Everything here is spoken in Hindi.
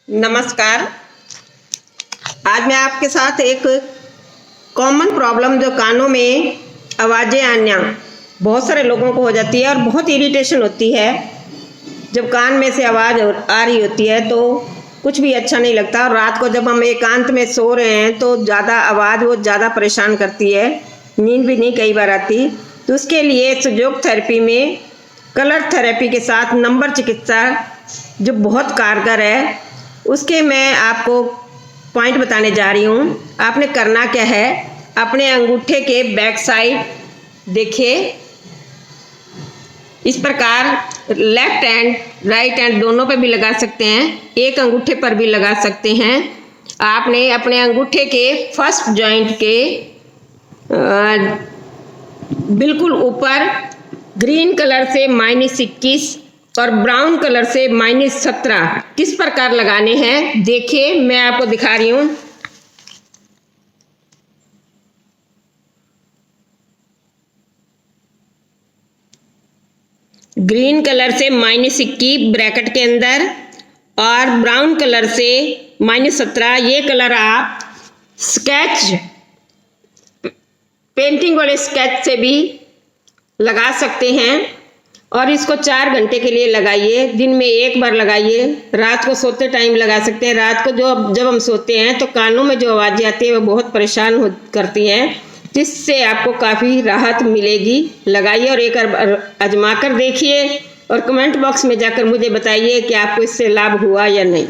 नमस्कार। आज मैं आपके साथ एक कॉमन प्रॉब्लम जो कानों में आवाज़ें आना बहुत सारे लोगों को हो जाती है और बहुत इरिटेशन होती है। जब कान में से आवाज़ आ रही होती है तो कुछ भी अच्छा नहीं लगता और रात को जब हम एकांत में सो रहे हैं तो ज़्यादा आवाज़ वो ज़्यादा परेशान करती है, नींद भी नहीं कई बार आती। तो उसके लिए सुजोग थेरेपी में कलर थेरेपी के साथ नंबर चिकित्सा जो बहुत कारगर है, उसके मैं आपको पॉइंट बताने जा रही हूँ। आपने करना क्या है, अपने अंगूठे के बैक साइड देखिए, इस प्रकार लेफ्ट हैंड राइट हैंड दोनों पे भी लगा सकते हैं, एक अंगूठे पर भी लगा सकते हैं। आपने अपने अंगूठे के फर्स्ट जॉइंट के बिल्कुल ऊपर ग्रीन कलर से -21 और ब्राउन कलर से -17 किस प्रकार लगाने हैं देखिए, मैं आपको दिखा रही हूँ। ग्रीन कलर से -21 ब्रैकेट के अंदर और ब्राउन कलर से -17, ये कलर आप स्केच पेंटिंग वाले स्केच से भी लगा सकते हैं और इसको 4 घंटे के लिए लगाइए। दिन में एक बार लगाइए, रात को सोते टाइम लगा सकते हैं। रात को जब हम सोते हैं तो कानों में जो आवाज़ें आती है वो बहुत परेशान करती हैं, जिससे आपको काफ़ी राहत मिलेगी। लगाइए और एक बार आजमा कर देखिए और कमेंट बॉक्स में जाकर मुझे बताइए कि आपको इससे लाभ हुआ या नहीं।